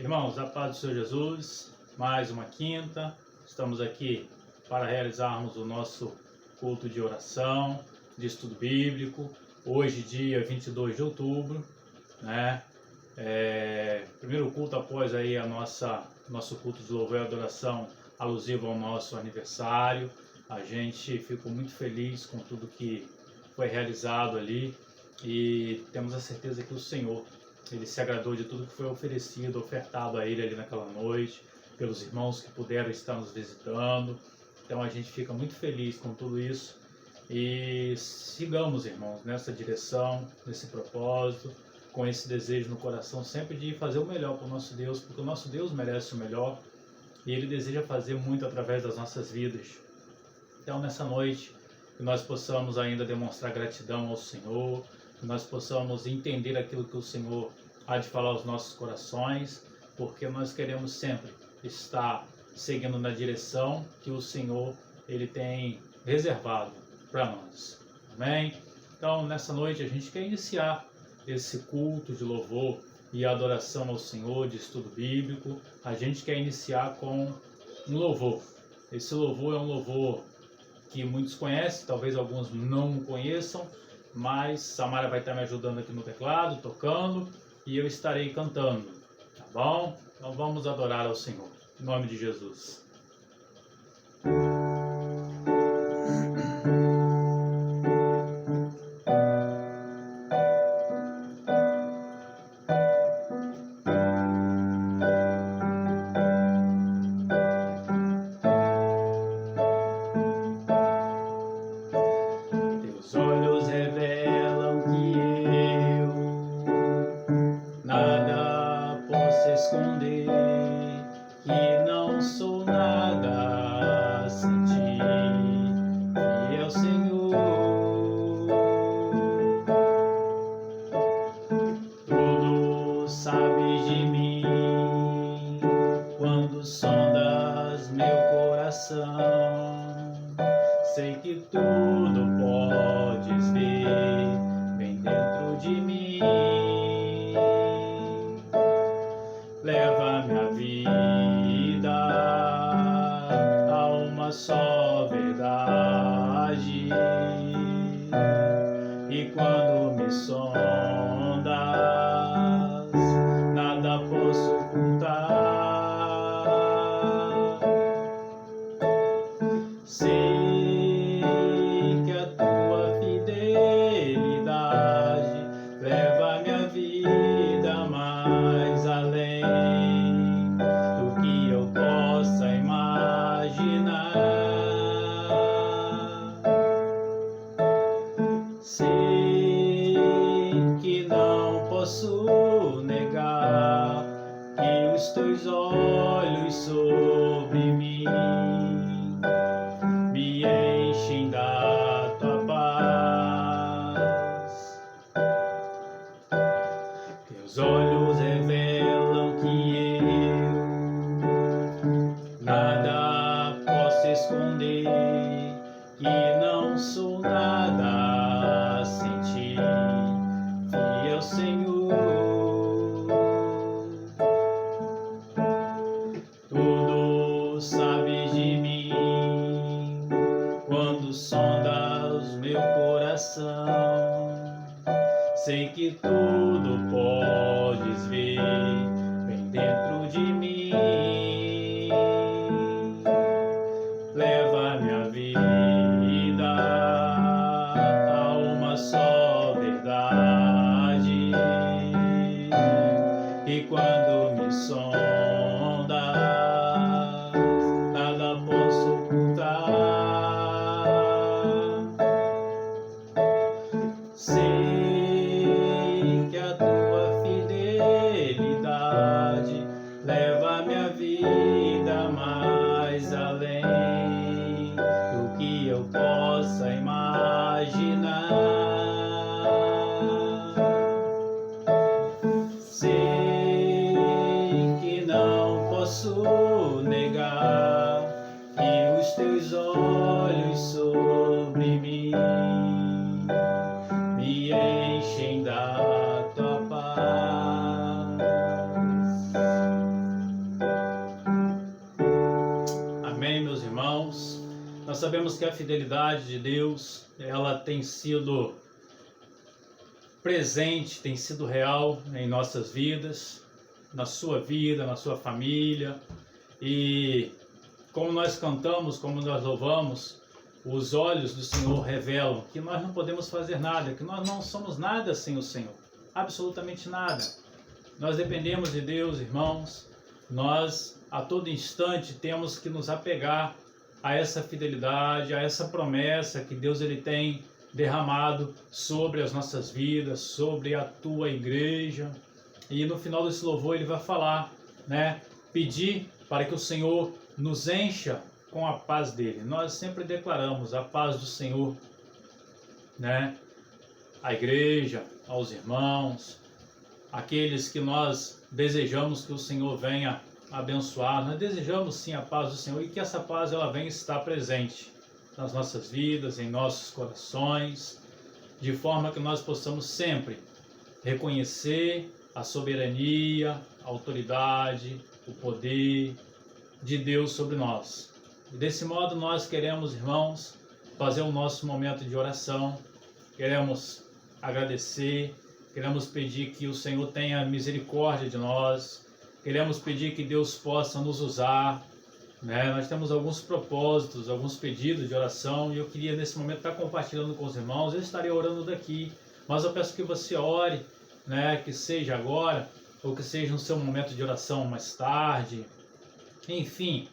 Irmãos, a paz do Senhor Jesus, mais uma quinta, estamos aqui para realizarmos o nosso culto de oração, de estudo bíblico, hoje dia 22 de outubro, né? Primeiro culto após aí nosso culto de louvor e adoração alusivo ao nosso aniversário. A gente ficou muito feliz com tudo que foi realizado ali e temos a certeza que o Senhor, Ele se agradou de tudo que foi oferecido, ofertado a Ele ali naquela noite, pelos irmãos que puderam estar nos visitando. Então a gente fica muito feliz com tudo isso e sigamos, irmãos, nessa direção, nesse propósito, com esse desejo no coração sempre de fazer o melhor para o nosso Deus, porque o nosso Deus merece o melhor e Ele deseja fazer muito através das nossas vidas. Então nessa noite, que nós possamos ainda demonstrar gratidão ao Senhor, que nós possamos entender aquilo que o Senhor há de falar aos nossos corações, porque nós queremos sempre estar seguindo na direção que o Senhor Ele tem reservado para nós. Amém? Então, nessa noite a gente quer iniciar esse culto de louvor e adoração ao Senhor, de estudo bíblico. A gente quer iniciar com um louvor. Esse louvor é um louvor que muitos conhecem, talvez alguns não conheçam, mas Samara vai estar me ajudando aqui no teclado, tocando, e eu estarei cantando, tá bom? Então vamos adorar ao Senhor, em nome de Jesus. Teus olhos revelam que eu nada posso esconder, que não sou nada sem ti, fiel Senhor. Tudo sabes de mim quando sondas meu coração. Sei que tudo podes ver bem dentro de mim. Leva minha vida a uma só verdade, e quando me sondas, nada posso ocultar. Sei que a tua fidelidade leva minha vida mais além do que eu possa imaginar. Sei que não posso negar que os teus olhos sobre mim me enchem da tua paz. Teus olhos revelam que eu nada posso esconder, que não sou nada sem ti, fiel Senhor. Tudo sabes de mim quando sondas meu coração. Sei que tudo podes ver bem dentro de mim. Leva minha vida a uma só verdade, e quando me sondas, nada posso ocultar. Sei que a tua fidelidade leva minha vida mais além do que eu possa imaginar. Sei que não posso negar que os teus olhos sobre mim me enchem da tua paz. sabemos que a fidelidade de Deus, ela tem sido presente, tem sido real em nossas vidas, na sua vida, na sua família. E como nós cantamos, como nós louvamos, os olhos do Senhor revelam que nós não podemos fazer nada, que nós não somos nada sem o Senhor, absolutamente nada. Nós dependemos de Deus, irmãos. Nós a todo instante temos que nos apegar a essa fidelidade, a essa promessa que Deus ele tem derramado sobre as nossas vidas, sobre a tua igreja. E no final desse louvor ele vai falar, né, pedir para que o Senhor nos encha com a paz dele. Nós sempre declaramos a paz do Senhor, né, à igreja, aos irmãos, aqueles que nós desejamos que o Senhor venha abençoar. Nós desejamos sim a paz do Senhor e que essa paz ela venha estar presente nas nossas vidas, em nossos corações, de forma que nós possamos sempre reconhecer a soberania, a autoridade, o poder de Deus sobre nós. E desse modo nós queremos, irmãos, fazer o nosso momento de oração, queremos agradecer, queremos pedir que o Senhor tenha misericórdia de nós, queremos pedir que Deus possa nos usar, né? Nós temos alguns propósitos, alguns pedidos de oração e eu queria nesse momento estar compartilhando com os irmãos. Eu estarei orando daqui, mas eu peço que você ore, né? Que seja agora ou que seja no seu momento de oração mais tarde. Enfim,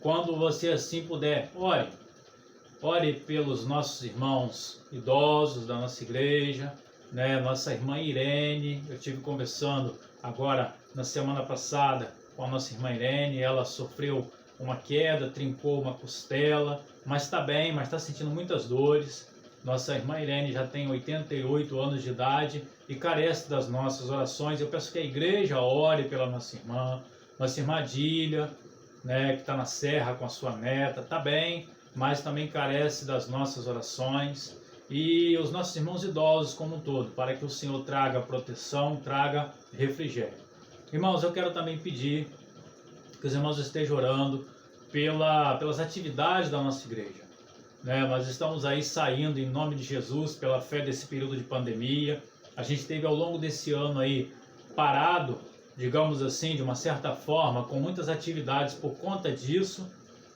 quando você assim puder, ore. Ore pelos nossos irmãos idosos da nossa igreja, né? Nossa irmã Irene, eu estive conversando agora na semana passada com a nossa irmã Irene. Ela sofreu uma queda, trincou uma costela, mas está bem, mas está sentindo muitas dores. Nossa irmã Irene já tem 88 anos de idade e carece das nossas orações. Eu peço que a igreja ore pela nossa irmã Adília, né, que está na serra com a sua neta, está bem, mas também carece das nossas orações. E os nossos irmãos idosos como um todo, para que o Senhor traga proteção, traga refrigério. Irmãos, eu quero também pedir que os irmãos estejam orando pelas atividades da nossa igreja, né? Nós estamos aí saindo em nome de Jesus pela fé desse período de pandemia. A gente teve ao longo desse ano aí parado, digamos assim, de uma certa forma, com muitas atividades por conta disso,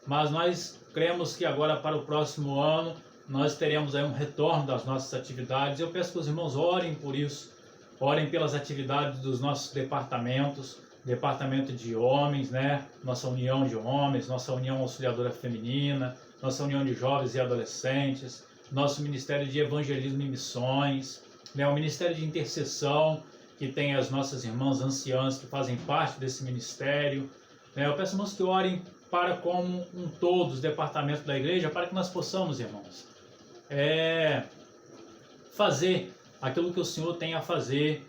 mas nós cremos que agora para o próximo ano nós teremos aí um retorno das nossas atividades. Eu peço que os irmãos orem por isso, orem pelas atividades dos nossos departamentos, departamento de homens, né? Nossa união de homens, nossa união auxiliadora feminina, nossa união de jovens e adolescentes, nosso ministério de evangelismo e missões, né? O ministério de intercessão, que tem as nossas irmãs anciãs que fazem parte desse ministério, né? Eu peço, irmãos, que orem para como um todo os departamentos da igreja, para que nós possamos, irmãos, fazer aquilo que o Senhor tem a fazer,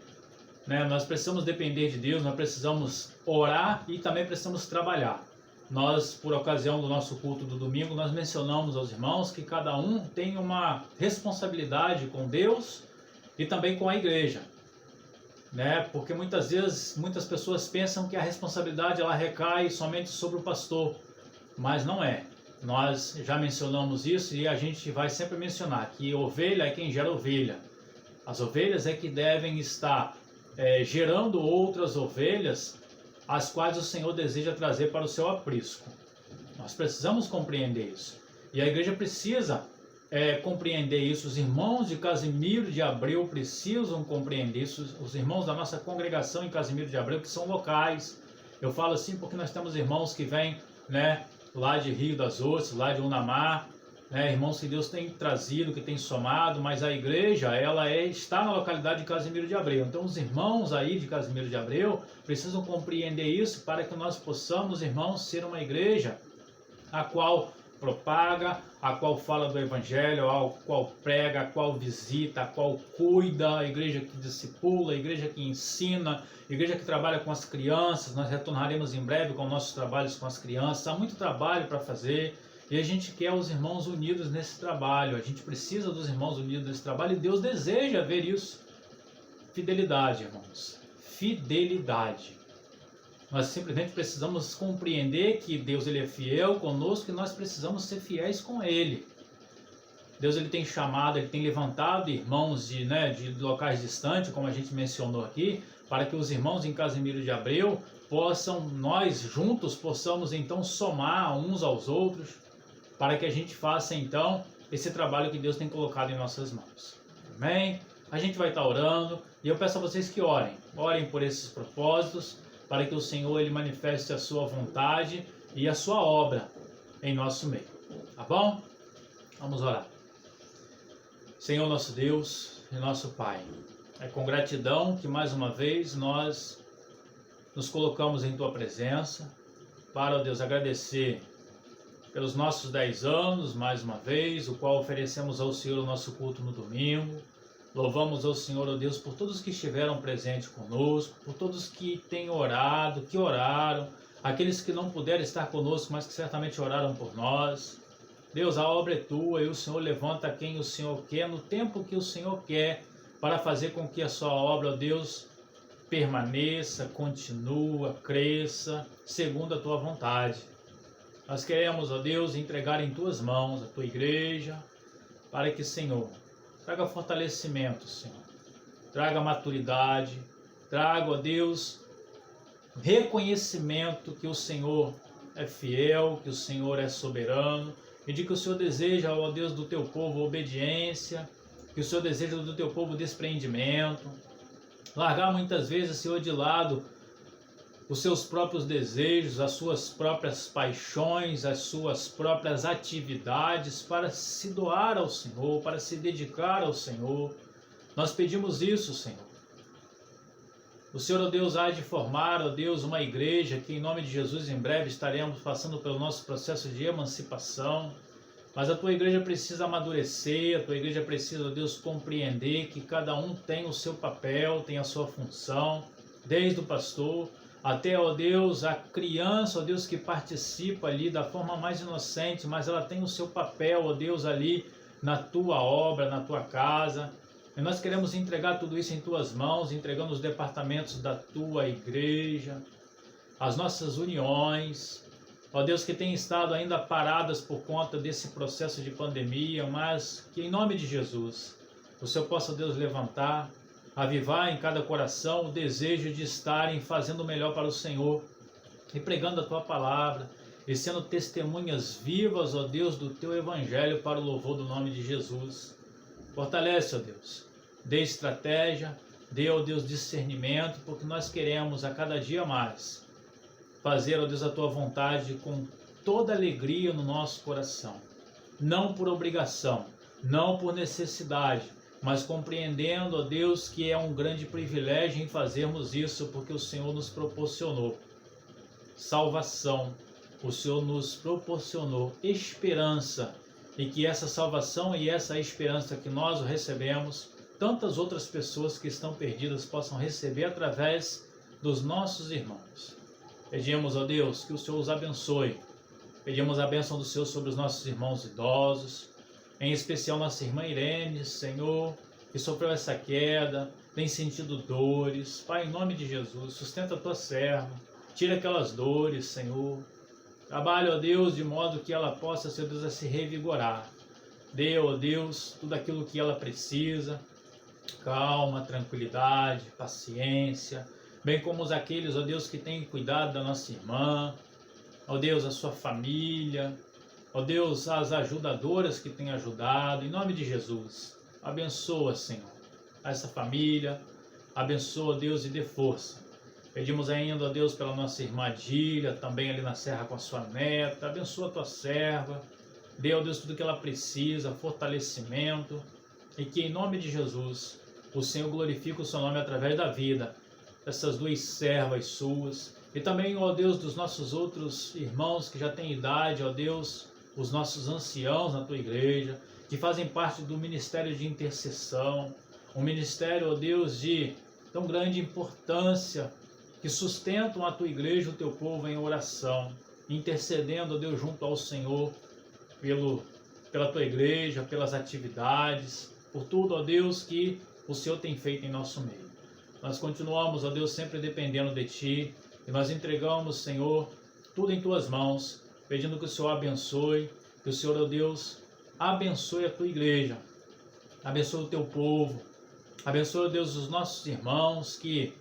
né? Nós precisamos depender de Deus, nós precisamos orar e também precisamos trabalhar. Nós, por ocasião do nosso culto do domingo, nós mencionamos aos irmãos que cada um tem uma responsabilidade com Deus e também com a igreja, né? Porque muitas vezes, muitas pessoas pensam que a responsabilidade ela recai somente sobre o pastor, mas não é. Nós já mencionamos isso e a gente vai sempre mencionar que ovelha é quem gera ovelha. As ovelhas é que devem estar gerando outras ovelhas, as quais o Senhor deseja trazer para o seu aprisco. Nós precisamos compreender isso. E a igreja precisa compreender isso. Os irmãos de Casimiro de Abreu precisam compreender isso. Os irmãos da nossa congregação em Casimiro de Abreu, que são locais. Eu falo assim porque nós temos irmãos que vêm, né, lá de Rio das Ostras, lá de Unamar, né, irmãos que Deus tem trazido, que tem somado, mas a igreja ela está na localidade de Casimiro de Abreu. Então os irmãos aí de Casimiro de Abreu precisam compreender isso para que nós possamos, irmãos, ser uma igreja a qual propaga, a qual fala do evangelho, a qual prega, a qual visita, a qual cuida, a igreja que discipula, a igreja que ensina, a igreja que trabalha com as crianças. Nós retornaremos em breve com nossos trabalhos com as crianças. Há muito trabalho para fazer e a gente quer os irmãos unidos nesse trabalho. A gente precisa dos irmãos unidos nesse trabalho e Deus deseja ver isso. Fidelidade, irmãos. Fidelidade. Nós simplesmente precisamos compreender que Deus ele é fiel conosco e nós precisamos ser fiéis com Ele. Deus ele tem chamado, ele tem levantado irmãos de locais distantes, como a gente mencionou aqui, para que os irmãos em Casimiro de Abreu nós juntos possamos então somar uns aos outros, para que a gente faça então esse trabalho que Deus tem colocado em nossas mãos. Amém? A gente vai estar orando e eu peço a vocês que orem por esses propósitos, para que o Senhor ele manifeste a sua vontade e a sua obra em nosso meio. Tá bom? Vamos orar. Senhor nosso Deus e nosso Pai, é com gratidão que mais uma vez nós nos colocamos em Tua presença para, ó Deus, agradecer pelos nossos 10 anos, mais uma vez, o qual oferecemos ao Senhor o nosso culto no domingo. Louvamos ao Senhor, ó Deus, por todos que estiveram presentes conosco, por todos que têm orado, que oraram, aqueles que não puderam estar conosco, mas que certamente oraram por nós. Deus, a obra é Tua e o Senhor levanta quem o Senhor quer, no tempo que o Senhor quer, para fazer com que a Sua obra, ó Deus, permaneça, continua, cresça, segundo a Tua vontade. Nós queremos, ó Deus, entregar em Tuas mãos a Tua igreja, para que, Senhor, traga fortalecimento, Senhor, traga maturidade, traga, ó Deus, reconhecimento que o Senhor é fiel, que o Senhor é soberano, e de que o Senhor deseja, ó Deus, do Teu povo obediência, que o Senhor deseja do Teu povo despreendimento, largar muitas vezes, Senhor, de lado os seus próprios desejos, as suas próprias paixões, as suas próprias atividades para se doar ao Senhor, para se dedicar ao Senhor. Nós pedimos isso, Senhor. O Senhor, ó Deus, há de formar, ó Deus, uma igreja que em nome de Jesus em breve estaremos passando pelo nosso processo de emancipação. Mas a Tua igreja precisa amadurecer, a Tua igreja precisa, ó Deus, compreender que cada um tem o seu papel, tem a sua função, desde o pastor até, ó Deus, a criança, ó Deus, que participa ali da forma mais inocente, mas ela tem o seu papel, ó Deus, ali na Tua obra, na Tua casa. E nós queremos entregar tudo isso em Tuas mãos, entregando os departamentos da Tua igreja, as nossas uniões, ó Deus, que têm estado ainda paradas por conta desse processo de pandemia, mas que em nome de Jesus, o Senhor possa, Deus, levantar, avivar em cada coração o desejo de estarem fazendo o melhor para o Senhor e pregando a Tua palavra e sendo testemunhas vivas, ó Deus, do Teu Evangelho para o louvor do nome de Jesus. Fortalece, ó Deus, dê estratégia, dê, ó Deus, discernimento, porque nós queremos a cada dia mais fazer, ó Deus, a Tua vontade com toda alegria no nosso coração, não por obrigação, não por necessidade, mas compreendendo, ó Deus, que é um grande privilégio em fazermos isso, porque o Senhor nos proporcionou salvação, o Senhor nos proporcionou esperança, e que essa salvação e essa esperança que nós recebemos, tantas outras pessoas que estão perdidas possam receber através dos nossos irmãos. Pedimos, ó Deus, que o Senhor os abençoe. Pedimos a bênção do Senhor sobre os nossos irmãos idosos, em especial nossa irmã Irene, Senhor, que sofreu essa queda, tem sentido dores. Pai, em nome de Jesus, sustenta a Tua serva, tira aquelas dores, Senhor. Trabalhe, ó Deus, de modo que ela possa, Senhor Deus, a se revigorar. Dê, ó Deus, tudo aquilo que ela precisa. Calma, tranquilidade, paciência. Bem como aqueles, ó Deus, que têm cuidado da nossa irmã. Ó Deus, a sua família. Ó Deus, as ajudadoras que têm ajudado. Em nome de Jesus, abençoa, Senhor, essa família. Abençoa, Deus, e dê força. Pedimos ainda, ó Deus, pela nossa irmã Dília, também ali na serra com a sua neta. Abençoa a Tua serva. Dê, ó Deus, tudo que ela precisa, fortalecimento. E que em nome de Jesus, o Senhor glorifique o Seu nome através da vida dessas duas servas Suas. E também, ó Deus, dos nossos outros irmãos que já têm idade, ó Deus, os nossos anciãos na Tua igreja, que fazem parte do ministério de intercessão. Um ministério, ó Deus, de tão grande importância, que sustentam a Tua igreja, o Teu povo em oração, intercedendo, ó Deus, junto ao Senhor, pela Tua igreja, pelas atividades, por tudo, ó Deus, que o Senhor tem feito em nosso meio. Nós continuamos, ó Deus, sempre dependendo de Ti, E nós entregamos, Senhor, tudo em Tuas mãos, pedindo que o Senhor abençoe, que o Senhor, ó Deus, abençoe a Tua igreja, abençoe o Teu povo, abençoe, ó Deus, os nossos irmãos que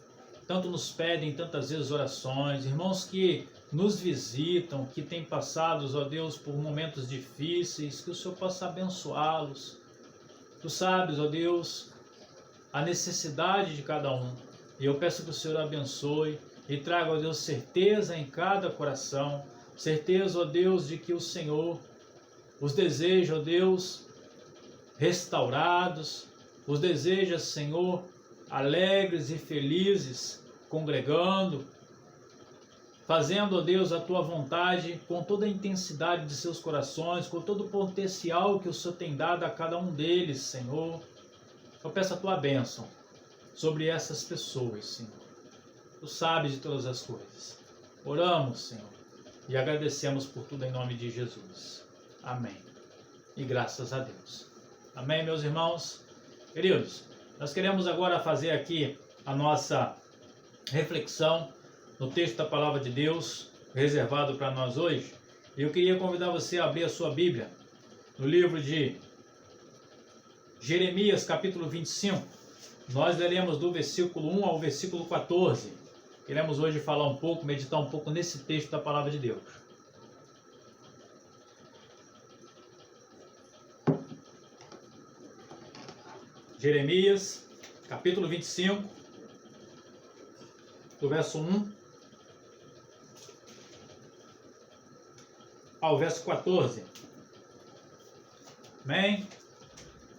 tanto nos pedem tantas vezes orações, irmãos que nos visitam, que têm passado, ó Deus, por momentos difíceis, que o Senhor possa abençoá-los. Tu sabes, ó Deus, a necessidade de cada um. E eu peço que o Senhor abençoe e traga, ó Deus, certeza em cada coração, certeza, ó Deus, de que o Senhor os deseja, ó Deus, restaurados, os deseja, Senhor, alegres e felizes, congregando, fazendo, ó Deus, a Tua vontade com toda a intensidade de seus corações, com todo o potencial que o Senhor tem dado a cada um deles, Senhor. Eu peço a Tua bênção sobre essas pessoas, Senhor. Tu sabes de todas as coisas. Oramos, Senhor, e agradecemos por tudo em nome de Jesus. Amém. E graças a Deus. Amém, meus irmãos? Queridos, nós queremos agora fazer aqui a nossa reflexão no texto da Palavra de Deus, reservado para nós hoje. E eu queria convidar você a abrir a sua Bíblia no livro de Jeremias, capítulo 25. Nós leremos do versículo 1 ao versículo 14. Queremos hoje falar um pouco, meditar um pouco nesse texto da Palavra de Deus. Jeremias, capítulo 25, do verso 1 ao verso 14. Amém?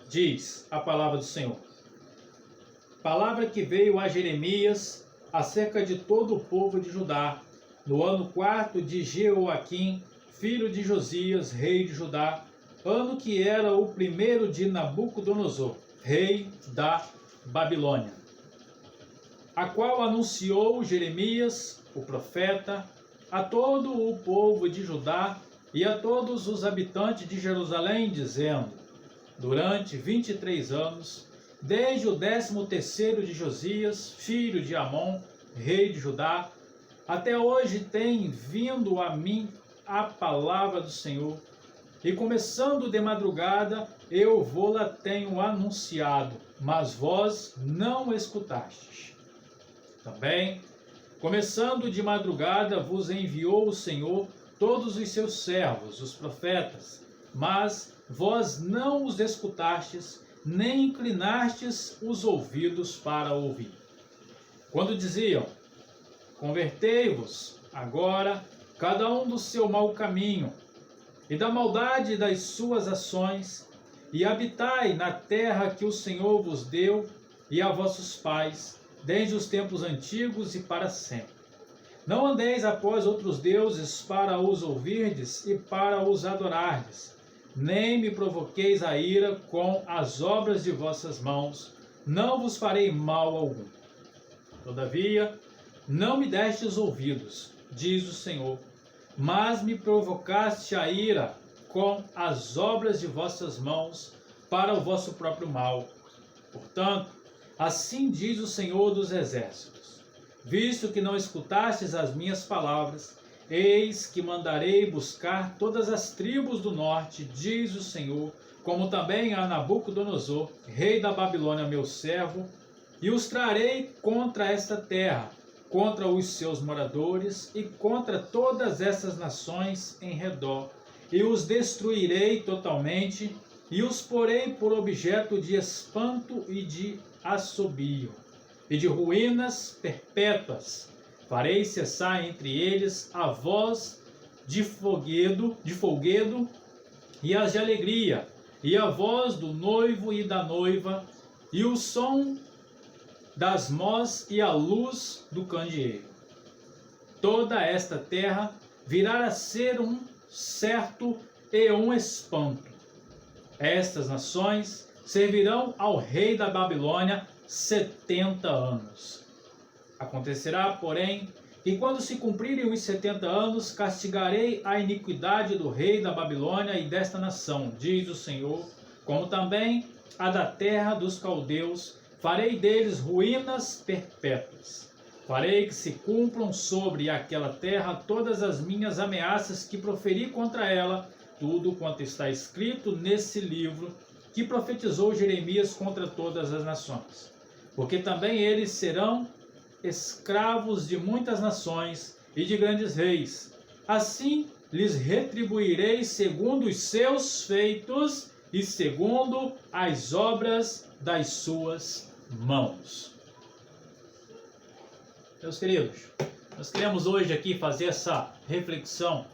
Diz a palavra do Senhor. Palavra que veio a Jeremias acerca de todo o povo de Judá, no ano 4 de Jeoaquim, filho de Josias, rei de Judá, ano que era o primeiro de Nabucodonosor, rei da Babilônia, a qual anunciou Jeremias, o profeta, a todo o povo de Judá e a todos os habitantes de Jerusalém, dizendo: durante 23 anos, desde o 13º de Josias, filho de Amon, rei de Judá, até hoje tem vindo a mim a palavra do Senhor, e começando de madrugada, eu vou-la tenho anunciado, mas vós não escutastes. Também, começando de madrugada, vos enviou o Senhor todos os seus servos, os profetas, mas vós não os escutastes, nem inclinastes os ouvidos para ouvir. Quando diziam: convertei-vos agora, cada um do seu mau caminho, e da maldade das suas ações, e habitai na terra que o Senhor vos deu, e a vossos pais, desde os tempos antigos e para sempre. Não andeis após outros deuses para os ouvirdes e para os adorardes, nem me provoqueis a ira com as obras de vossas mãos, não vos farei mal algum. Todavia, não me destes ouvidos, diz o Senhor, mas me provocaste a ira com as obras de vossas mãos para o vosso próprio mal. Portanto, assim diz o Senhor dos Exércitos: visto que não escutastes as minhas palavras, eis que mandarei buscar todas as tribos do norte, diz o Senhor, como também a Nabucodonosor, rei da Babilônia, meu servo, e os trarei contra esta terra, contra os seus moradores e contra todas essas nações em redor, e os destruirei totalmente, e os porei por objeto de espanto e de assobio, e de ruínas perpétuas. Farei cessar entre eles a voz de folguedo e as de alegria, e a voz do noivo e da noiva, e o som das mós e a luz do candeeiro. Toda esta terra virá a ser um certo e um espanto. Estas nações servirão ao rei da Babilônia 70 anos. Acontecerá, porém, que quando se cumprirem os 70 anos, castigarei a iniquidade do rei da Babilônia e desta nação, diz o Senhor, como também a da terra dos caldeus. Farei deles ruínas perpétuas. Farei que se cumpram sobre aquela terra todas as minhas ameaças que proferi contra ela, tudo quanto está escrito nesse livro que profetizou Jeremias contra todas as nações. Porque também eles serão escravos de muitas nações e de grandes reis. Assim lhes retribuirei segundo os seus feitos e segundo as obras das suas mãos. Meus queridos, nós queremos hoje aqui fazer essa reflexão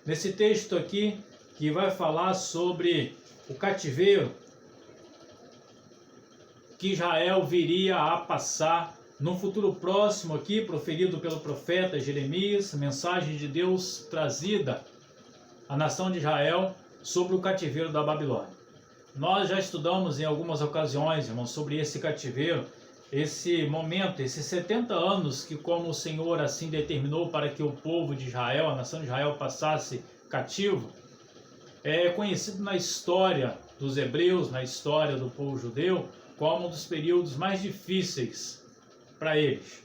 nesse texto aqui que vai falar sobre o cativeiro que Israel viria a passar no futuro próximo aqui, proferido pelo profeta Jeremias, mensagem de Deus trazida à nação de Israel sobre o cativeiro da Babilônia. Nós já estudamos em algumas ocasiões, irmãos, sobre esse cativeiro, esse momento, esses 70 anos que, como o Senhor assim determinou para que o povo de Israel, a nação de Israel, passasse cativo, é conhecido na história dos hebreus, na história do povo judeu, como um dos períodos mais difíceis para eles.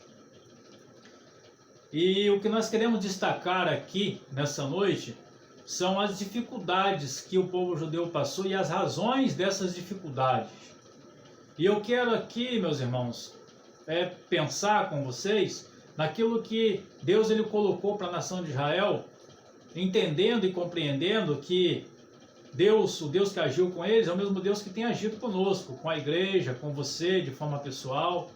E o que nós queremos destacar aqui nessa noite são as dificuldades que o povo judeu passou e as razões dessas dificuldades. E eu quero aqui, meus irmãos, pensar com vocês naquilo que Deus ele colocou para a nação de Israel, entendendo e compreendendo que Deus, o Deus que agiu com eles, é o mesmo Deus que tem agido conosco, com a igreja, com você, de forma pessoal.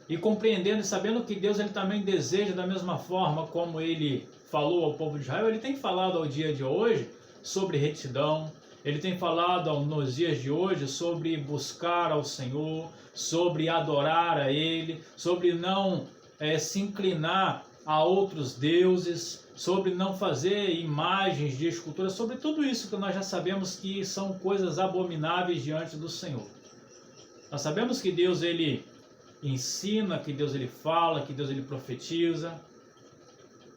E compreendendo e sabendo que Deus ele também deseja, da mesma forma como ele falou ao povo de Israel, ele tem falado ao dia de hoje sobre retidão, ele tem falado nos dias de hoje sobre buscar ao Senhor, sobre adorar a Ele, sobre não se inclinar a outros deuses, sobre não fazer imagens de escultura, sobre tudo isso que nós já sabemos que são coisas abomináveis diante do Senhor. Nós sabemos que Deus ele ensina, que Deus ele fala, que Deus ele profetiza.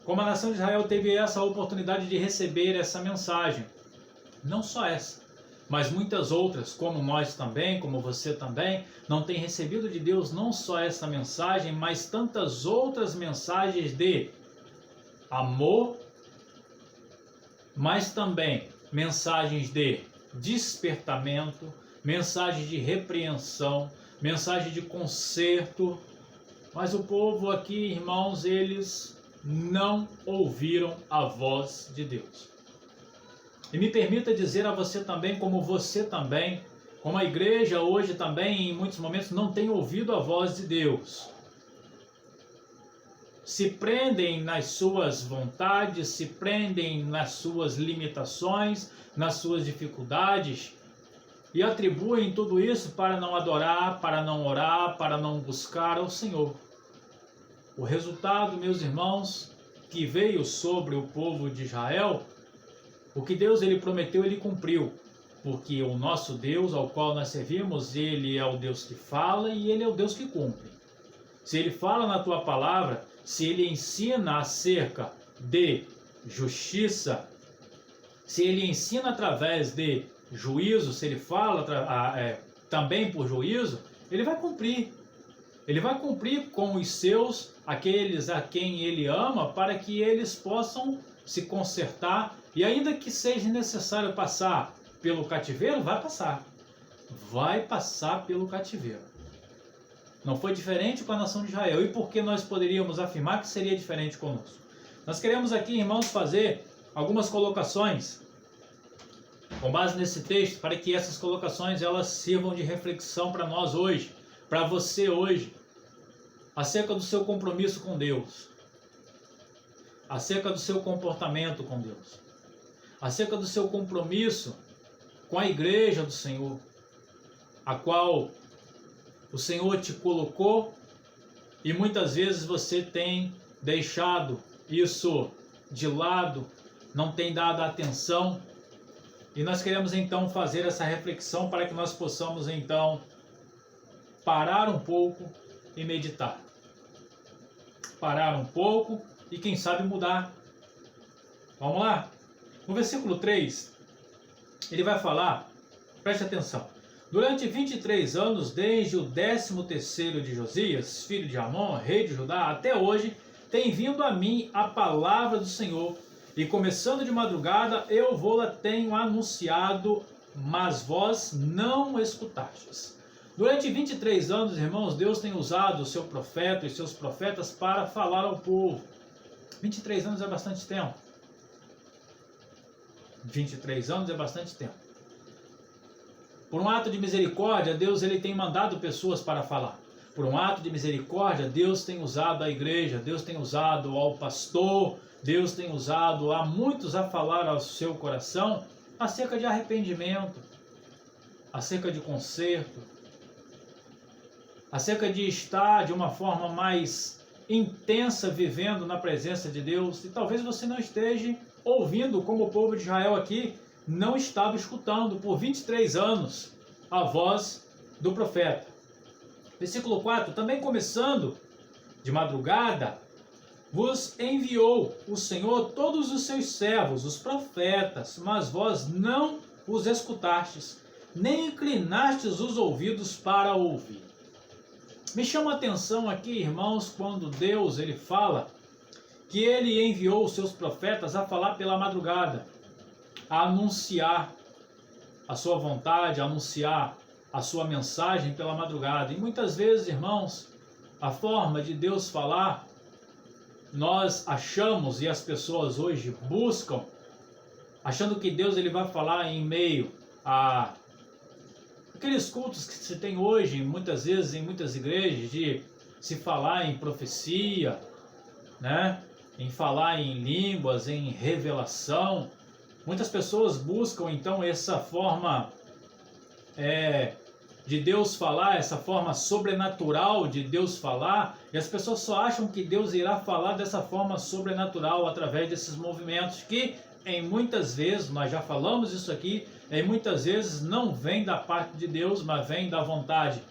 Como a nação de Israel teve essa oportunidade de receber essa mensagem, não só essa, mas muitas outras, como nós também, como você também, não tem recebido de Deus não só essa mensagem, mas tantas outras mensagens de amor, mas também mensagens de despertamento, mensagens de repreensão, mensagem de conserto. Mas o povo aqui, irmãos, eles não ouviram a voz de Deus. E me permita dizer a você também, como a igreja hoje também, em muitos momentos, não tem ouvido a voz de Deus. Se prendem nas suas vontades, se prendem nas suas limitações, nas suas dificuldades, e atribuem tudo isso para não adorar, para não orar, para não buscar ao Senhor. O resultado, meus irmãos, que veio sobre o povo de Israel, o que Deus ele prometeu, ele cumpriu. Porque o nosso Deus, ao qual nós servimos, ele é o Deus que fala e ele é o Deus que cumpre. Se ele fala na tua palavra, se ele ensina acerca de justiça, se ele ensina através de juízo, se ele fala também por juízo, ele vai cumprir. Ele vai cumprir com os seus, aqueles a quem ele ama, para que eles possam se consertar. E ainda que seja necessário passar pelo cativeiro, vai passar. Vai passar pelo cativeiro. Não foi diferente com a nação de Israel. E por que nós poderíamos afirmar que seria diferente conosco? Nós queremos aqui, irmãos, fazer algumas colocações com base nesse texto, para que essas colocações elas sirvam de reflexão para nós hoje, para você hoje, acerca do seu compromisso com Deus, acerca do seu comportamento com Deus, acerca do seu compromisso com a igreja do Senhor, a qual o Senhor te colocou e muitas vezes você tem deixado isso de lado, não tem dado atenção. E nós queremos então fazer essa reflexão para que nós possamos então parar um pouco e meditar. Parar um pouco e quem sabe mudar. Vamos lá? No versículo 3, ele vai falar, preste atenção, Durante 23 anos, desde o 13º de Josias, filho de Amon, rei de Judá, até hoje, tem vindo a mim a palavra do Senhor, e começando de madrugada, eu vou-la tenho anunciado, mas vós não escutastes. Durante 23 anos, irmãos, Deus tem usado o seu profeta e seus profetas para falar ao povo. 23 anos é bastante tempo. 23 anos é bastante tempo. Por um ato de misericórdia, Deus ele tem mandado pessoas para falar. Por um ato de misericórdia, Deus tem usado a igreja, Deus tem usado ao pastor, Deus tem usado a muitos a falar ao seu coração acerca de arrependimento, acerca de conserto, acerca de estar de uma forma mais intensa vivendo na presença de Deus. E talvez você não esteja ouvindo, como o povo de Israel aqui não estava escutando por 23 anos a voz do profeta. Versículo 4, também começando de madrugada, vos enviou o Senhor todos os seus servos, os profetas, mas vós não os escutastes, nem inclinastes os ouvidos para ouvir. Me chama a atenção aqui, irmãos, quando Deus ele fala que ele enviou os seus profetas a falar pela madrugada, a anunciar a sua vontade, a anunciar a sua mensagem pela madrugada. E muitas vezes, irmãos, a forma de Deus falar, nós achamos, e as pessoas hoje buscam, achando que Deus ele vai falar em meio a aqueles cultos que se tem hoje, muitas vezes em muitas igrejas, de se falar em profecia, né? Em falar em línguas, em revelação. Muitas pessoas buscam então essa forma de Deus falar, essa forma sobrenatural de Deus falar, e as pessoas só acham que Deus irá falar dessa forma sobrenatural através desses movimentos que em muitas vezes, nós já falamos isso aqui, em muitas vezes não vem da parte de Deus, mas vem da vontade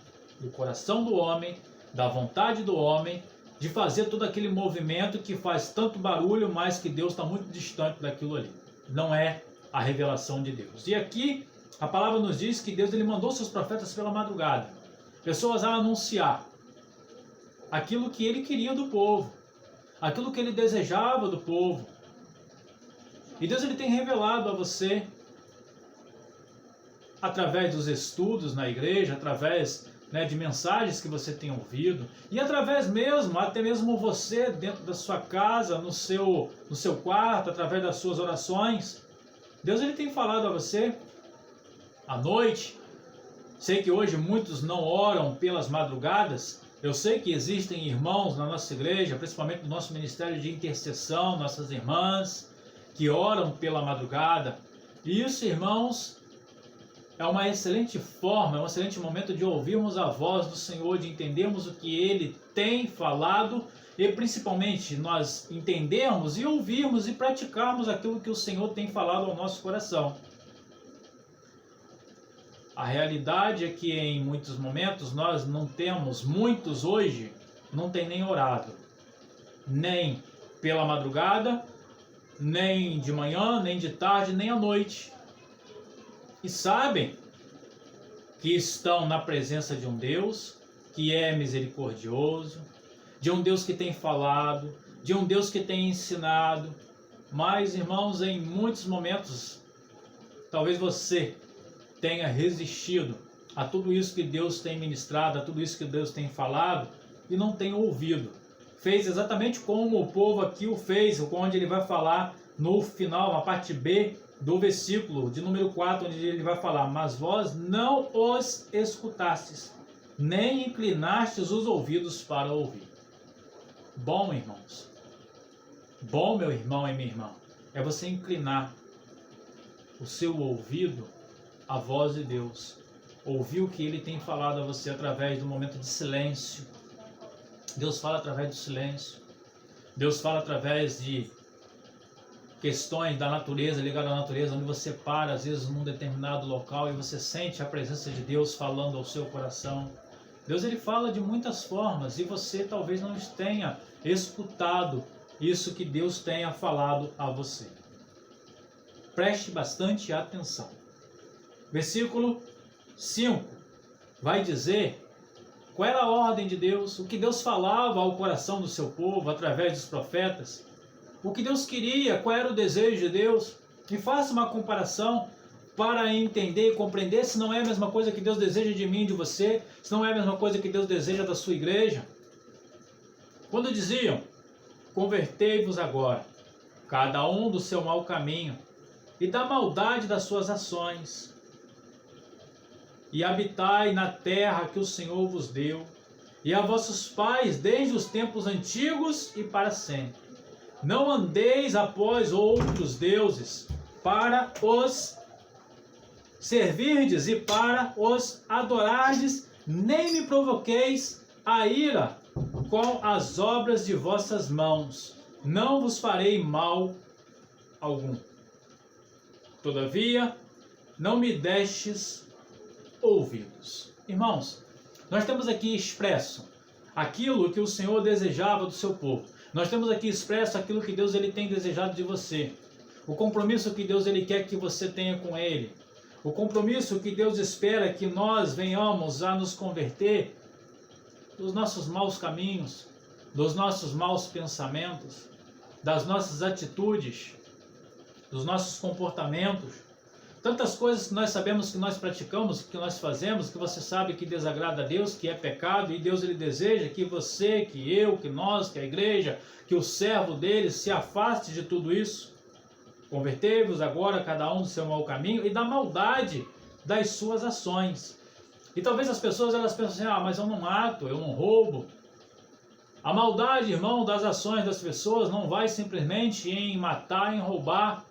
do coração do homem, da vontade do homem, de fazer todo aquele movimento que faz tanto barulho, mas que Deus está muito distante daquilo ali. Não é a revelação de Deus. E aqui a palavra nos diz que Deus ele mandou seus profetas pela madrugada, pessoas a anunciar aquilo que ele queria do povo, aquilo que ele desejava do povo. E Deus ele tem revelado a você através dos estudos na igreja, através de mensagens que você tem ouvido, e através mesmo, até mesmo você dentro da sua casa, no seu quarto, através das suas orações. Deus ele tem falado a você à noite. Sei que hoje muitos não oram pelas madrugadas. Eu sei que existem irmãos na nossa igreja, principalmente no nosso ministério de intercessão, nossas irmãs, que oram pela madrugada. E isso, irmãos, é uma excelente forma, é um excelente momento de ouvirmos a voz do Senhor, de entendermos o que Ele tem falado e principalmente nós entendermos e ouvirmos e praticarmos aquilo que o Senhor tem falado ao nosso coração. A realidade é que em muitos momentos nós não temos, muitos hoje não tem nem orado, nem pela madrugada, nem de manhã, nem de tarde, nem à noite. E sabem que estão na presença de um Deus que é misericordioso, de um Deus que tem falado, de um Deus que tem ensinado. Mas, irmãos, em muitos momentos, talvez você tenha resistido a tudo isso que Deus tem ministrado, a tudo isso que Deus tem falado e não tem ouvido. Fez exatamente como o povo aqui o fez, onde ele vai falar no final, na parte B do versículo de número 4, onde ele vai falar: mas vós não os escutastes, nem inclinastes os ouvidos para ouvir. Bom, irmãos, bom, meu irmão e minha irmã, é você inclinar o seu ouvido à voz de Deus, ouvir o que Ele tem falado a você através do momento de silêncio. Deus fala através do silêncio. Deus fala através de questões da natureza, ligadas à natureza, onde você para, às vezes, num determinado local e você sente a presença de Deus falando ao seu coração. Deus, ele fala de muitas formas e você talvez não tenha escutado isso que Deus tenha falado a você. Preste bastante atenção. Versículo 5 vai dizer qual era a ordem de Deus, o que Deus falava ao coração do seu povo através dos profetas, o que Deus queria, qual era o desejo de Deus, e faça uma comparação para entender e compreender se não é a mesma coisa que Deus deseja de mim e de você, se não é a mesma coisa que Deus deseja da sua igreja. Quando diziam, convertei-vos agora, cada um do seu mau caminho, e da maldade das suas ações, e habitai na terra que o Senhor vos deu, e a vossos pais desde os tempos antigos e para sempre. Não andeis após outros deuses, para os servirdes e para os adorardes, nem me provoqueis a ira com as obras de vossas mãos. Não vos farei mal algum. Todavia, não me destes ouvidos. Irmãos, nós temos aqui expresso aquilo que o Senhor desejava do seu povo. Nós temos aqui expresso aquilo que Deus ele tem desejado de você. O compromisso que Deus ele quer que você tenha com Ele. O compromisso que Deus espera que nós venhamos a nos converter dos nossos maus caminhos, dos nossos maus pensamentos, das nossas atitudes, dos nossos comportamentos. Tantas coisas que nós sabemos que nós praticamos, que nós fazemos, que você sabe que desagrada a Deus, que é pecado, e Deus ele deseja que você, que eu, que nós, que a igreja, que o servo dele se afaste de tudo isso. Convertei-vos agora cada um do seu mau caminho e da maldade das suas ações. E talvez as pessoas elas pensem assim, mas eu não mato, eu não roubo. A maldade, irmão, das ações das pessoas não vai simplesmente em matar, em roubar.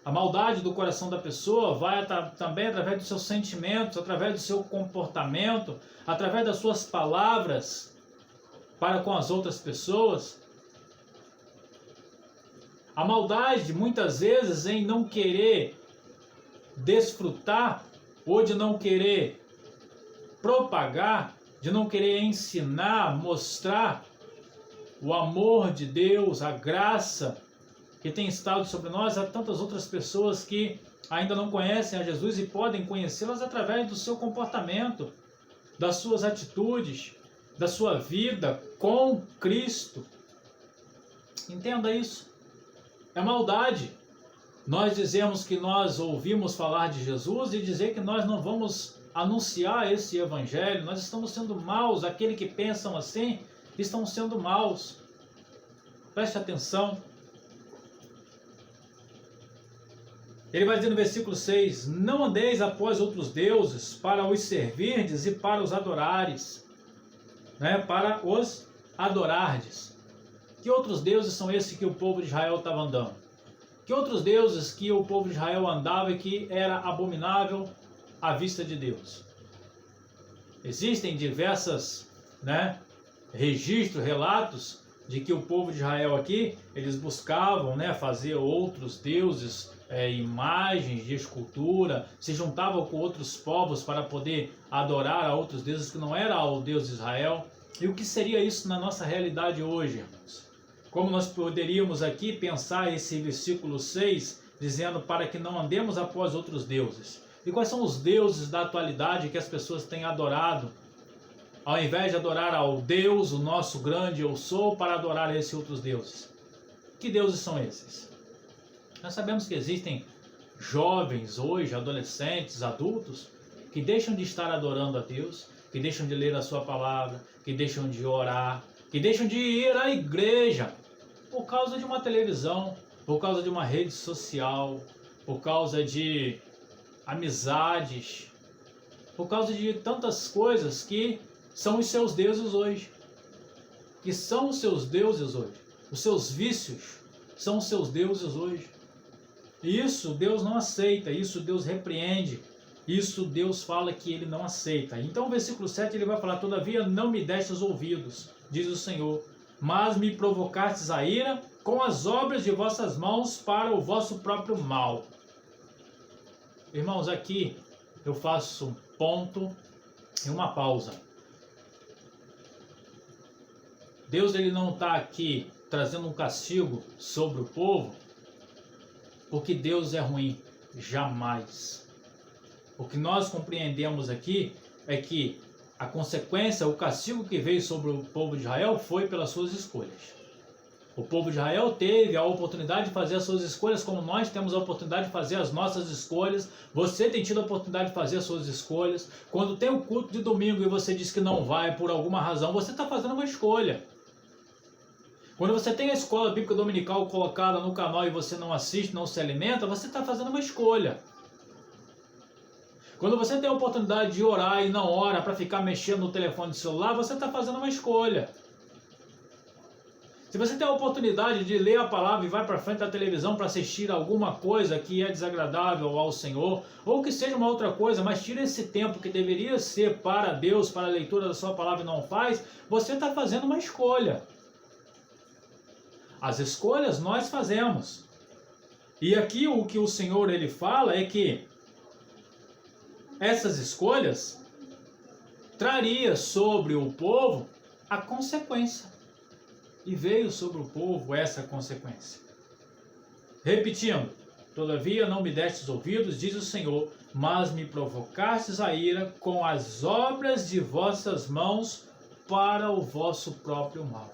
A maldade do coração da pessoa vai também através dos seus sentimentos, através do seu comportamento, através das suas palavras para com as outras pessoas. A maldade, muitas vezes, em não querer desfrutar ou de não querer propagar, de não querer ensinar, mostrar o amor de Deus, a graça que tem estado sobre nós. Há tantas outras pessoas que ainda não conhecem a Jesus e podem conhecê-las através do seu comportamento, das suas atitudes, da sua vida com Cristo. Entenda isso. É maldade nós dizemos que nós ouvimos falar de Jesus e dizer que nós não vamos anunciar esse evangelho. Nós estamos sendo maus. Aqueles que pensam assim estão sendo maus. Preste atenção. Ele vai dizer no versículo 6, não andeis após outros deuses para os servirdes e para os adorares. Para os adorardes. Que outros deuses são esses que o povo de Israel estava andando? Que outros deuses que o povo de Israel andava e que era abominável à vista de Deus? Existem diversas registros, relatos de que o povo de Israel aqui, eles buscavam fazer outros deuses, imagens de escultura, se juntavam com outros povos para poder adorar a outros deuses que não era o Deus de Israel. E o que seria isso na nossa realidade hoje, irmãos? Como nós poderíamos aqui pensar esse versículo 6, dizendo para que não andemos após outros deuses? E quais são os deuses da atualidade que as pessoas têm adorado? Ao invés de adorar ao Deus, o nosso grande eu sou, para adorar esses outros deuses. Que deuses são esses? Nós sabemos que existem jovens hoje, adolescentes, adultos, que deixam de estar adorando a Deus, que deixam de ler a sua palavra, que deixam de orar, que deixam de ir à igreja por causa de uma televisão, por causa de uma rede social, por causa de amizades, por causa de tantas coisas que são os seus deuses hoje. Que são os seus deuses hoje. Os seus vícios são os seus deuses hoje. E isso Deus não aceita, isso Deus repreende, isso Deus fala que ele não aceita. Então o versículo 7 ele vai falar, todavia não me destes ouvidos, diz o Senhor, mas me provocastes a ira com as obras de vossas mãos para o vosso próprio mal. Irmãos, aqui eu faço um ponto e uma pausa. Deus ele não está aqui trazendo um castigo sobre o povo, porque Deus é ruim. Jamais. O que nós compreendemos aqui é que a consequência, o castigo que veio sobre o povo de Israel foi pelas suas escolhas. O povo de Israel teve a oportunidade de fazer as suas escolhas, como nós temos a oportunidade de fazer as nossas escolhas. Você tem tido a oportunidade de fazer as suas escolhas. Quando tem o culto de domingo e você diz que não vai por alguma razão, você está fazendo uma escolha. Quando você tem a escola bíblica dominical colocada no canal e você não assiste, não se alimenta, você está fazendo uma escolha. Quando você tem a oportunidade de orar e não ora para ficar mexendo no telefone celular, você está fazendo uma escolha. Se você tem a oportunidade de ler a palavra e vai para frente da televisão para assistir alguma coisa que é desagradável ao Senhor, ou que seja uma outra coisa, mas tira esse tempo que deveria ser para Deus, para a leitura da sua palavra e não faz, você está fazendo uma escolha. As escolhas nós fazemos. E aqui o que o Senhor ele fala é que essas escolhas traria sobre o povo a consequência. E veio sobre o povo essa consequência. Repetindo, todavia não me destes ouvidos, diz o Senhor, mas me provocastes a ira com as obras de vossas mãos para o vosso próprio mal.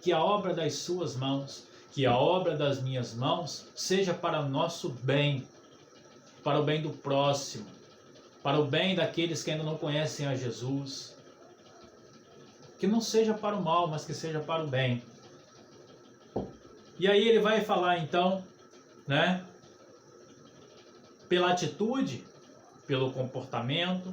Que a obra das suas mãos, que a obra das minhas mãos, seja para nosso bem, para o bem do próximo, para o bem daqueles que ainda não conhecem a Jesus. Que não seja para o mal, mas que seja para o bem. E aí ele vai falar então, né? Pela atitude, pelo comportamento,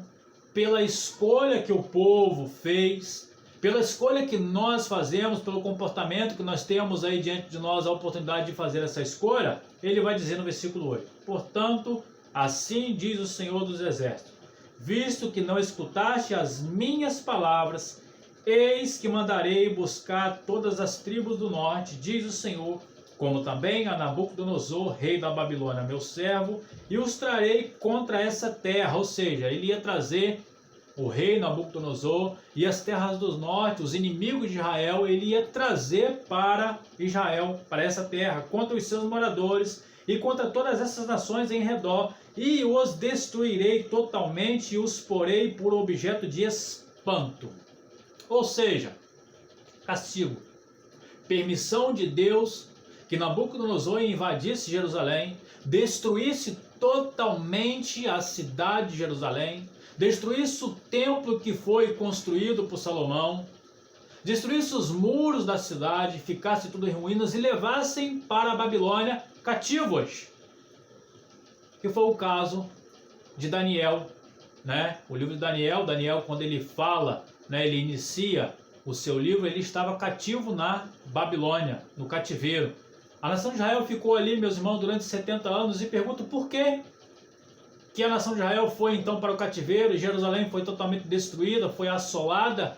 pela escolha que o povo fez, pela escolha que nós fazemos, pelo comportamento que nós temos aí diante de nós a oportunidade de fazer essa escolha, ele vai dizer no versículo 8: portanto, assim diz o Senhor dos Exércitos, visto que não escutaste as minhas palavras, eis que mandarei buscar todas as tribos do norte, diz o Senhor, como também a Nabucodonosor, rei da Babilônia, meu servo, e os trarei contra essa terra. Ou seja, ele ia trazer o rei Nabucodonosor e as terras do norte, os inimigos de Israel, ele ia trazer para Israel, para essa terra, contra os seus moradores e contra todas essas nações em redor, e os destruirei totalmente e os porei por objeto de espanto. Ou seja, castigo, permissão de Deus que Nabucodonosor invadisse Jerusalém, destruísse totalmente a cidade de Jerusalém, destruísse o templo que foi construído por Salomão, destruísse os muros da cidade, ficasse tudo em ruínas e levassem para a Babilônia cativos. Que foi o caso de Daniel, né? O livro de Daniel, quando ele fala, né, ele inicia o seu livro, ele estava cativo na Babilônia, no cativeiro. A nação de Israel ficou ali, meus irmãos, durante 70 anos, e pergunto por quê que a nação de Israel foi então para o cativeiro e Jerusalém foi totalmente destruída, foi assolada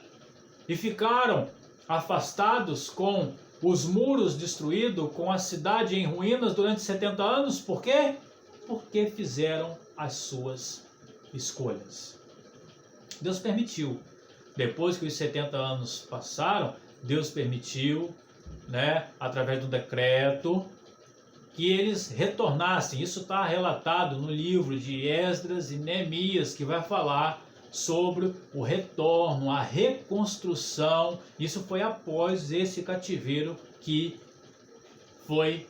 e ficaram afastados com os muros destruídos, com a cidade em ruínas durante 70 anos. Por quê? Porque fizeram as suas escolhas. Deus permitiu. Depois que os 70 anos passaram, Deus permitiu, né, através do decreto, que eles retornassem. Isso está relatado no livro de Esdras e Neemias, que vai falar sobre o retorno, a reconstrução. Isso foi após esse cativeiro que foi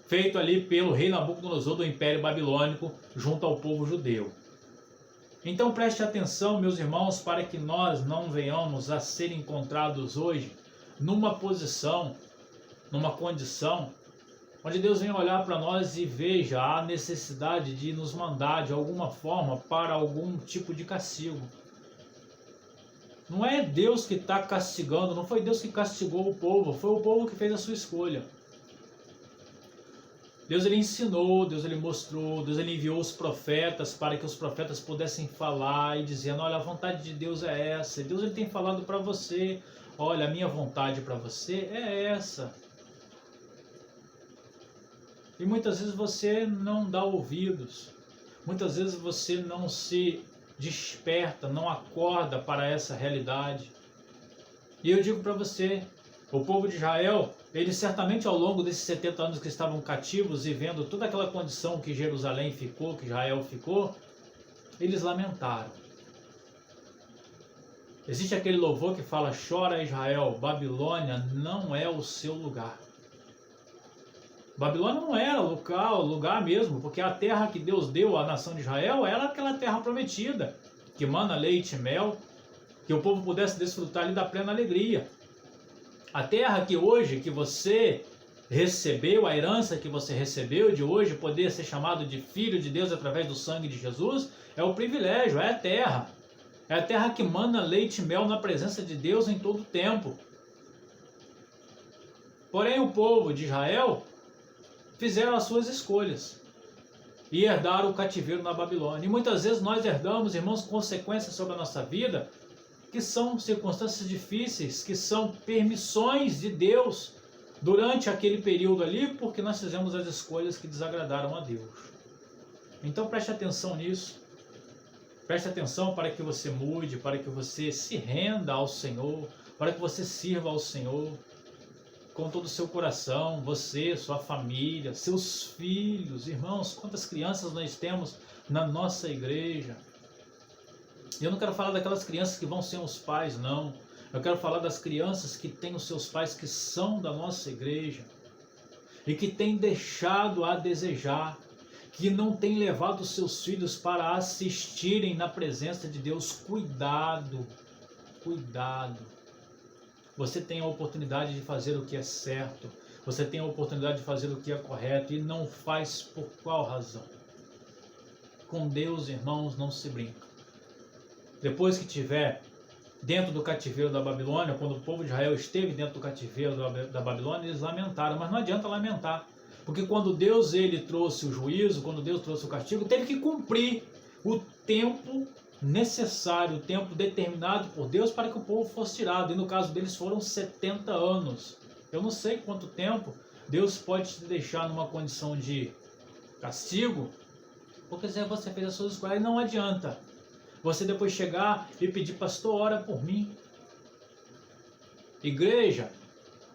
feito ali pelo rei Nabucodonosor do Império Babilônico junto ao povo judeu. Então preste atenção, meus irmãos, para que nós não venhamos a ser encontrados hoje numa posição, numa condição, onde Deus venha olhar para nós e veja a necessidade de nos mandar de alguma forma para algum tipo de castigo. Não é Deus que está castigando, não foi Deus que castigou o povo, foi o povo que fez a sua escolha. Deus ele ensinou, Deus ele mostrou, Deus ele enviou os profetas para que os profetas pudessem falar e dizendo, olha, a vontade de Deus é essa. Deus ele tem falado para você, olha, a minha vontade para você é essa. E muitas vezes você não dá ouvidos, muitas vezes você não se desperta, não acorda para essa realidade. E eu digo para você, O povo de Israel, eles certamente ao longo desses 70 anos que estavam cativos e vendo toda aquela condição que Jerusalém ficou, que Israel ficou, eles lamentaram. Existe aquele louvor que fala: chora Israel, Babilônia não é o seu lugar. Babilônia não era lugar mesmo, porque a terra que Deus deu à nação de Israel era aquela terra prometida, que mana leite e mel, que o povo pudesse desfrutar ali da plena alegria. A terra que hoje, que você recebeu, a herança que você recebeu de hoje, poder ser chamado de filho de Deus através do sangue de Jesus, é o privilégio, é a terra. É a terra que mana leite e mel na presença de Deus em todo o tempo. Porém, o povo de Israel fizeram as suas escolhas e herdaram o cativeiro na Babilônia. E muitas vezes nós herdamos, irmãos, consequências sobre a nossa vida, que são circunstâncias difíceis, que são permissões de Deus durante aquele período ali, porque nós fizemos as escolhas que desagradaram a Deus. Então preste atenção nisso. Preste atenção para que você mude, para que você se renda ao Senhor, para que você sirva ao Senhor com todo o seu coração, você, sua família, seus filhos. Irmãos, quantas crianças nós temos na nossa igreja. E eu não quero falar daquelas crianças que vão ser os pais, não. Eu quero falar das crianças que têm os seus pais que são da nossa igreja e que têm deixado a desejar, que não têm levado os seus filhos para assistirem na presença de Deus. Cuidado, cuidado. Você tem a oportunidade de fazer o que é certo, você tem a oportunidade de fazer o que é correto e não faz por qual razão? Com Deus, irmãos, não se brinca. Depois que estiver dentro do cativeiro da Babilônia, quando o povo de Israel esteve dentro do cativeiro da Babilônia, eles lamentaram, mas não adianta lamentar, porque quando Deus ele trouxe o juízo, quando Deus trouxe o castigo, teve que cumprir o tempo necessário, o tempo determinado por Deus para que o povo fosse tirado, e no caso deles foram 70 anos. Eu não sei quanto tempo Deus pode te deixar numa condição de castigo, porque se você fez as suas escolhas, não adianta você depois chegar e pedir: pastor, ora por mim. Igreja,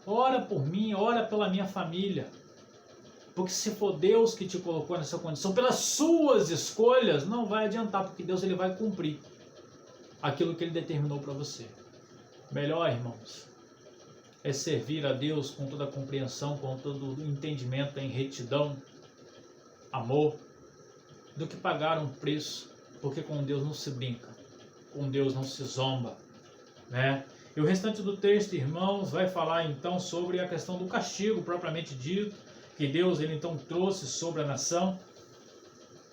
ora por mim, ora pela minha família. Porque se for Deus que te colocou nessa condição, pelas suas escolhas, não vai adiantar, porque Deus ele vai cumprir aquilo que ele determinou para você. Melhor, irmãos, é servir a Deus com toda a compreensão, com todo o entendimento, em retidão, amor, do que pagar um preço. Porque com Deus não se brinca, com Deus não se zomba, né? E o restante do texto, irmãos, vai falar então sobre a questão do castigo propriamente dito, que Deus ele então trouxe sobre a nação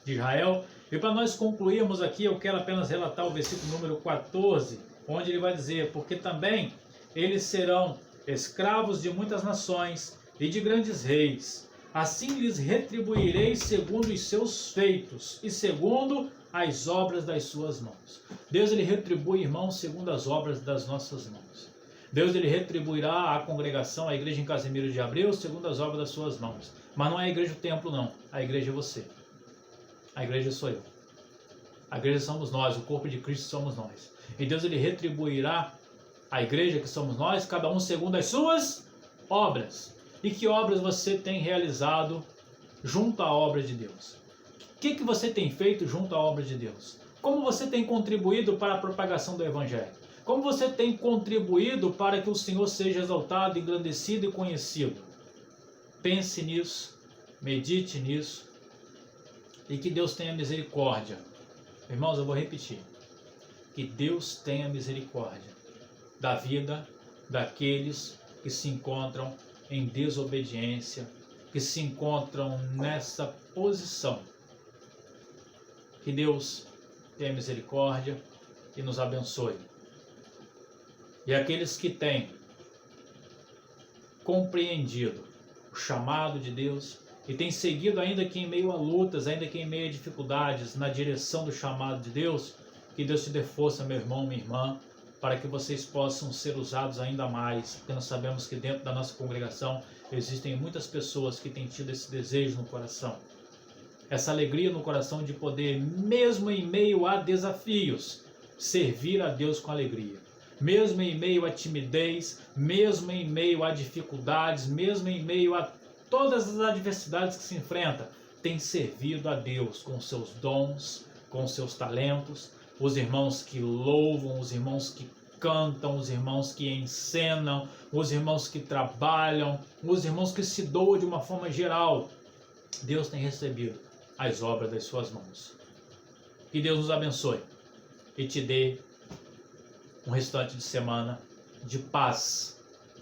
de Israel. E para nós concluirmos aqui, eu quero apenas relatar o versículo número 14, onde ele vai dizer: porque também eles serão escravos de muitas nações e de grandes reis, assim lhes retribuirei segundo os seus feitos e segundo as obras das suas mãos. Deus ele retribui, irmãos, segundo as obras das nossas mãos. Deus ele retribuirá a congregação, a igreja em Casimiro de Abreu, segundo as obras das suas mãos. Mas não é a igreja do templo, não. A igreja é você. A igreja sou eu. A igreja somos nós, o corpo de Cristo somos nós. E Deus ele retribuirá a igreja que somos nós, cada um segundo as suas obras. E que obras você tem realizado junto à obra de Deus? O que você tem feito junto à obra de Deus? Como você tem contribuído para a propagação do Evangelho? Como você tem contribuído para que o Senhor seja exaltado, engrandecido e conhecido? Pense nisso, medite nisso e que Deus tenha misericórdia. Irmãos, eu vou repetir. Que Deus tenha misericórdia da vida daqueles que se encontram em desobediência, que se encontram nessa posição. Que Deus tenha misericórdia e nos abençoe. E aqueles que têm compreendido o chamado de Deus e têm seguido, ainda que em meio a lutas, ainda que em meio a dificuldades, na direção do chamado de Deus, que Deus te dê força, meu irmão, minha irmã, para que vocês possam ser usados ainda mais, porque nós sabemos que dentro da nossa congregação existem muitas pessoas que têm tido esse desejo no coração, essa alegria no coração de poder, mesmo em meio a desafios, servir a Deus com alegria. mesmo em meio à timidez, mesmo em meio a dificuldades, mesmo em meio a todas as adversidades que se enfrenta, tem servido a Deus com seus dons, com seus talentos, os irmãos que louvam, os irmãos que cantam, os irmãos que encenam, os irmãos que trabalham, os irmãos que se doam de uma forma geral. Deus tem recebido as obras das suas mãos. Que Deus nos abençoe e te dê um restante de semana de paz,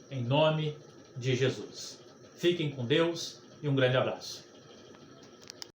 em nome de Jesus. Fiquem com Deus e um grande abraço.